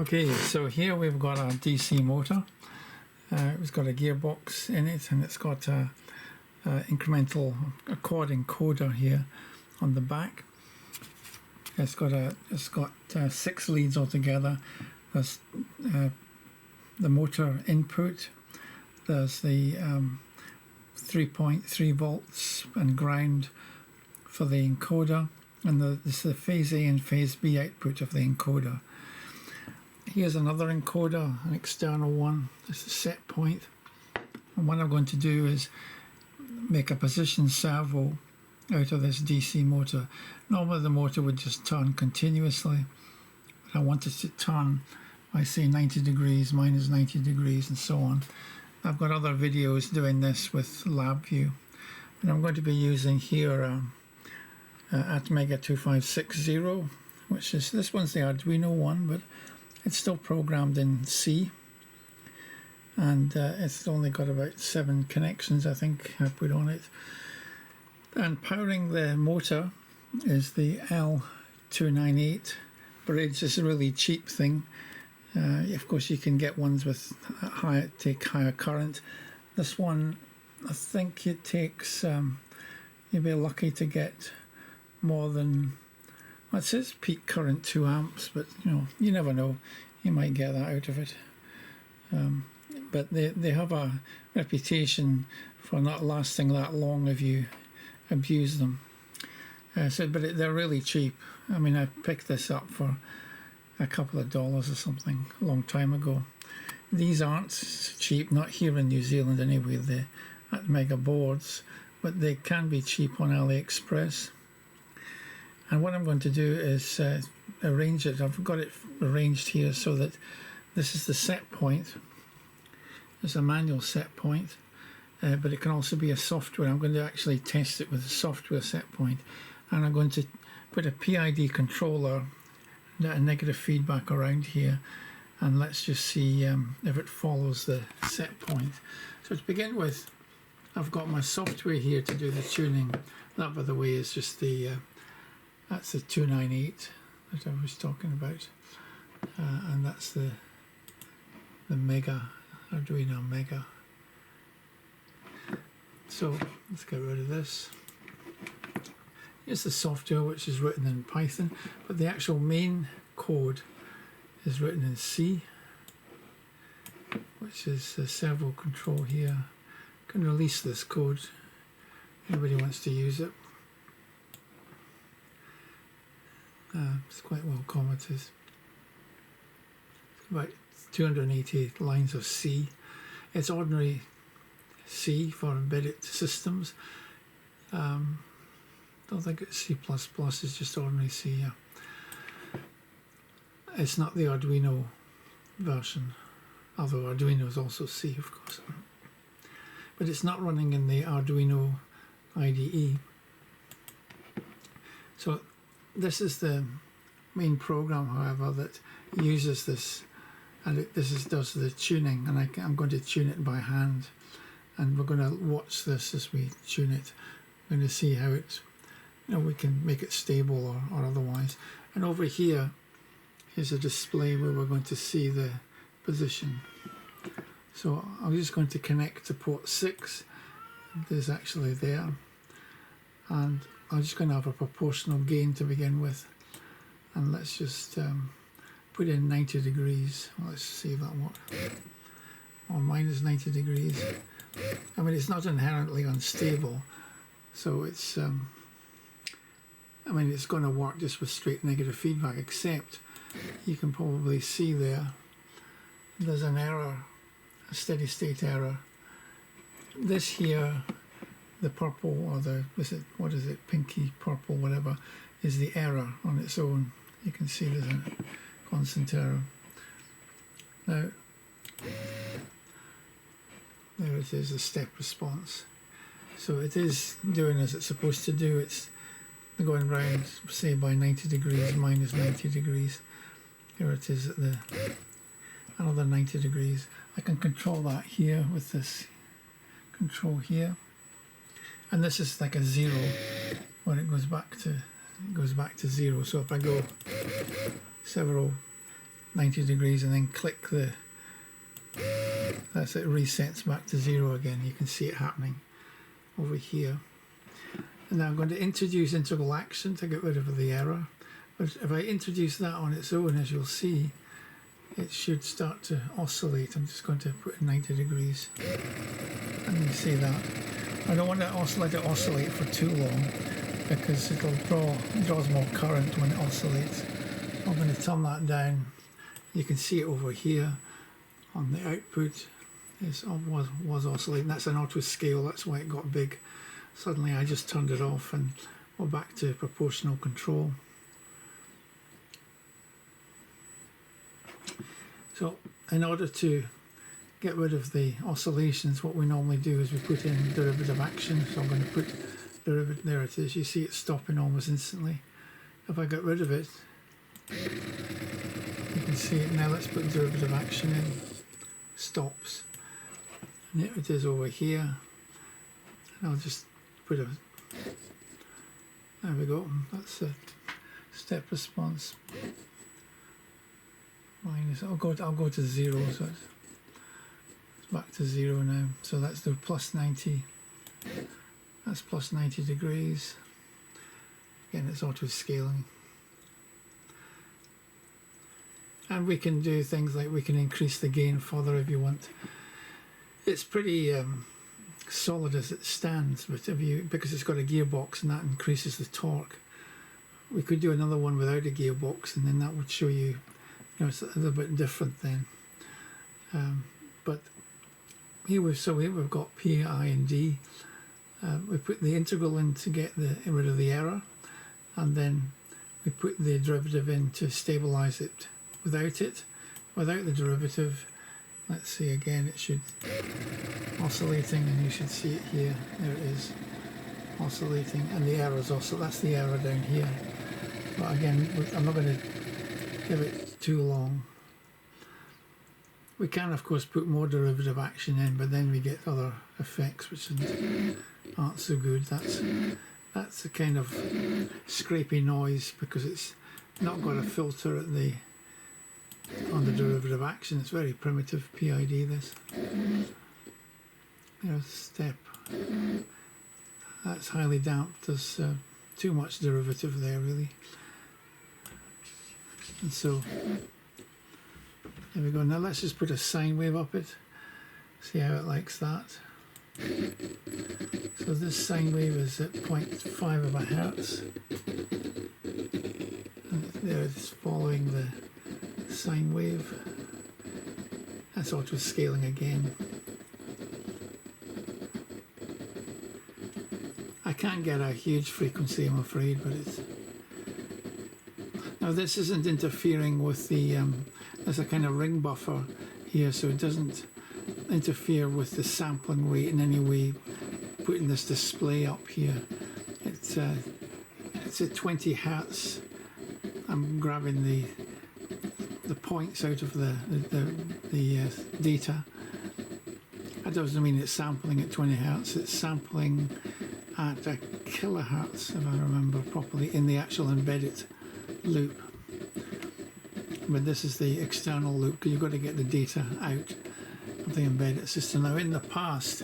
Okay, so here we've got a DC motor. It's got a gearbox in it, and it's got a incremental chord encoder here on the back. It's got 6 leads altogether. There's the motor input. There's the 3.3 volts and ground for the encoder, and this is the phase A and phase B output of the encoder. Here's another encoder, an external one. This is set point. And what I'm going to do is make a position servo out of this DC motor. Normally the motor would just turn continuously, but I want it to turn by say 90 degrees, minus 90 degrees, and so on. I've got other videos doing this with LabVIEW, and I'm going to be using here ATMEGA 2560, which is, this one's the Arduino one, but it's still programmed in C, and it's only got about 7 connections, I think, I put on it. And powering the motor is the L298 bridge. It's a really cheap thing. Of course, you can get ones with take higher current. This one, I think it takes, you'll be lucky to get more than, well, it says peak current 2 amps, but you never know. You might get that out of it. But they have a reputation for not lasting that long if you abuse them. But they're really cheap. I mean, I picked this up for a couple of dollars or something a long time ago. These aren't cheap, not here in New Zealand anyway, the ATMEGA boards, but they can be cheap on AliExpress. And what I'm going to do is arrange it. I've got it arranged here so that this is the set point. It's a manual set point, but it can also be a software. I'm going to actually test it with a software set point, and I'm going to put a PID controller, a negative feedback around here, and let's just see if it follows the set point. So to begin with, I've got my software here to do the tuning. That, by the way, is just the that's the 298 that I was talking about, and that's the Mega, Arduino Mega. So let's get rid of this. Here's the software, which is written in Python, but the actual main code is written in C, which is the servo control here. I can release this code. Anybody wants to use it. It's quite well commented. It's about 288 lines of C. It's ordinary C for embedded systems. Don't think it's C++, it's just ordinary C. Yeah. It's not the Arduino version, although Arduino is also C, of course. But it's not running in the Arduino IDE. So this is the main program, however, that uses this, and does the tuning, and I'm going to tune it by hand, and we're going to watch this as we tune it. We're going to see how it's, we can make it stable or otherwise. And over here is a display where we're going to see the position. So I'm just going to connect to port 6. There's actually there, and I'm just going to have a proportional gain to begin with, and let's just put in 90 degrees. Let's see if that works. Or minus 90 degrees. I mean, it's not inherently unstable, so it's it's going to work just with straight negative feedback, except you can probably see there's an error, a steady state error. This here, the purple, or what is it, pinky purple, whatever, is the error on its own. You can see there's a constant error. Now, there it is, the step response. So it is doing as it's supposed to do. It's going round, say, by 90 degrees, minus 90 degrees. Here it is at another 90 degrees. I can control that here with this control here. And this is like a 0 when it goes back to 0. So if I go several 90 degrees and then click the, that's it, resets back to 0 again. You can see it happening over here. And now I'm going to introduce integral action to get rid of the error. But if I introduce that on its own, as you'll see, it should start to oscillate. I'm just going to put in 90 degrees. And you see that. I don't want to let it oscillate for too long because it'll draws more current when it oscillates. I'm going to turn that down. You can see it over here on the output. It was oscillating. That's an auto scale, that's why it got big. Suddenly I just turned it off and we're back to proportional control. So in order to get rid of the oscillations, what we normally do is we put in derivative action. So I'm going to put derivative, there it is. You see it stopping almost instantly. If I get rid of it, you can see it now. Let's put derivative action in. Stops. And there it is over here. And I'll just put a, there we go. That's a step response. Minus, I'll go to 0, so it's back to 0 now. So that's the plus 90. That's plus 90 degrees. Again, it's auto scaling. And we can do things like we can increase the gain further if you want. It's pretty solid as it stands, but if you, because it's got a gearbox and that increases the torque, we could do another one without a gearbox, and then that would show you, it's a little bit different then. But here we've got P, I, and D. We put the integral in to get rid of the error, and then we put the derivative in to stabilize it. Without the derivative, let's see again, it should oscillating, and you should see it here. There it is, oscillating, and the error is also, that's the error down here. But again, I'm not going to give it too long. We can of course put more derivative action in, but then we get other effects which aren't so good. That's a kind of scrapey noise because it's not got a filter at on the derivative action. It's very primitive PID this. There's step. That's highly damped. There's too much derivative there really. And so there we go. Now let's just put a sine wave up it. See how it likes that. So this sine wave is at 0.5 of a hertz. And there it's following the sine wave. That's auto scaling again. I can't get a huge frequency, I'm afraid, but it's... Now this isn't interfering with the... there's a kind of ring buffer here, so it doesn't interfere with the sampling rate in any way. Putting this display up here, it's at 20 hertz. I'm grabbing the points out of the data. That doesn't mean it's sampling at 20 hertz. It's sampling at a kilohertz, if I remember properly, in the actual embedded loop. But this is the external loop, because you've got to get the data out of the embedded system. Now in the past,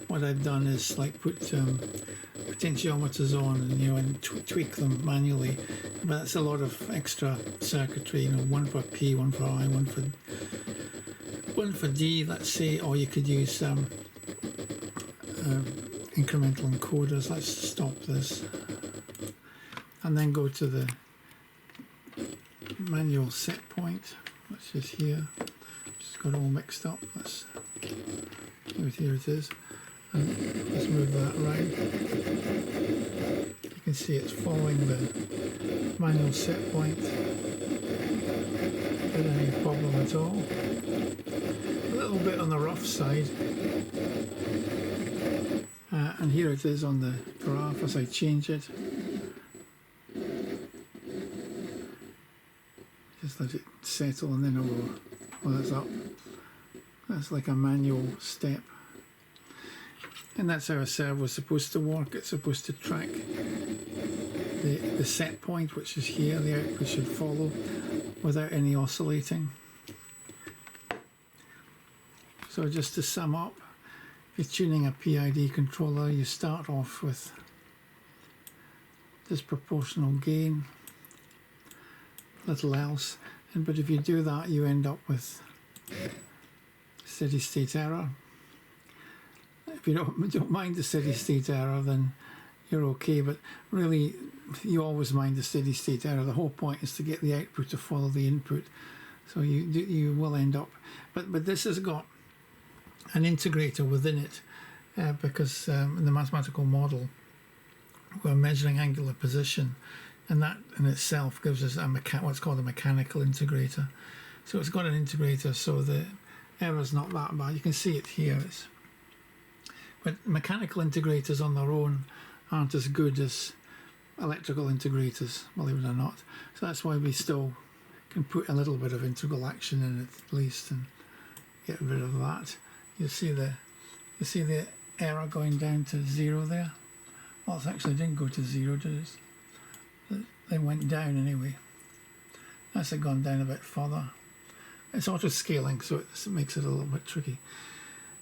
what I've done is like put potentiometers on and tweak them manually, but that's a lot of extra circuitry, one for P, one for I, one for D, let's say, or you could use incremental encoders. Let's stop this and then go to the manual set point, which is here. Just got all mixed up. Here it is. And let's move that around. You can see it's following the manual set point without any problem at all. A little bit on the rough side. And here it is on the graph as I change it. Just let it settle and then over. Well, that's up. That's like a manual step. And that's how a servo is supposed to work. It's supposed to track the set point, which is here. The output should follow without any oscillating. So just to sum up, if you're tuning a PID controller, you start off with disproportional gain, little else, but if you do that you end up with steady state error. If you don't mind the steady state error, then you're okay, but really you always mind the steady state error. The whole point is to get the output to follow the input, so you will end up, but this has got an integrator within it, because in the mathematical model we're measuring angular position, and that in itself gives us what's called a mechanical integrator. So it's got an integrator, so the error's not that bad. You can see it here. But mechanical integrators on their own aren't as good as electrical integrators, believe it or not. So that's why we still can put a little bit of integral action in it at least and get rid of that. You see the error going down to 0 there. Well, it actually didn't go to 0, did it? They went down anyway. That's gone down a bit further. It's auto scaling, so it makes it a little bit tricky.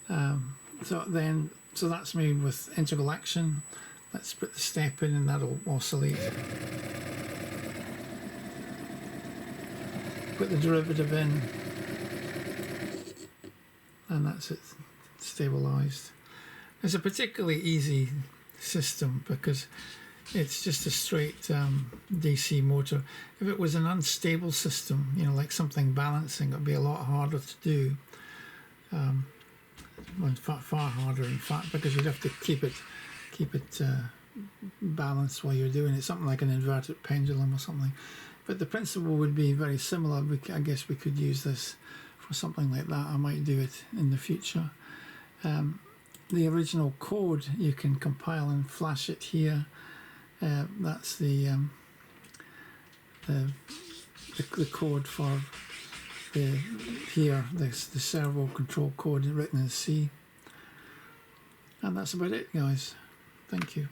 So that's me with integral action. Let's put the step in and that'll oscillate. Put the derivative in, and that's it, stabilized. It's a particularly easy system because it's just a straight DC motor. If it was an unstable system, you know, like something balancing, it would be a lot harder to do. Far harder, in fact, because you'd have to keep it balanced while you're doing it. Something like an inverted pendulum or something. But the principle would be very similar. I guess we could use this for something like that. I might do it in the future. The original code you can compile and flash it here. That's the code for the servo control code written in C. And that's about it, guys. Thank you.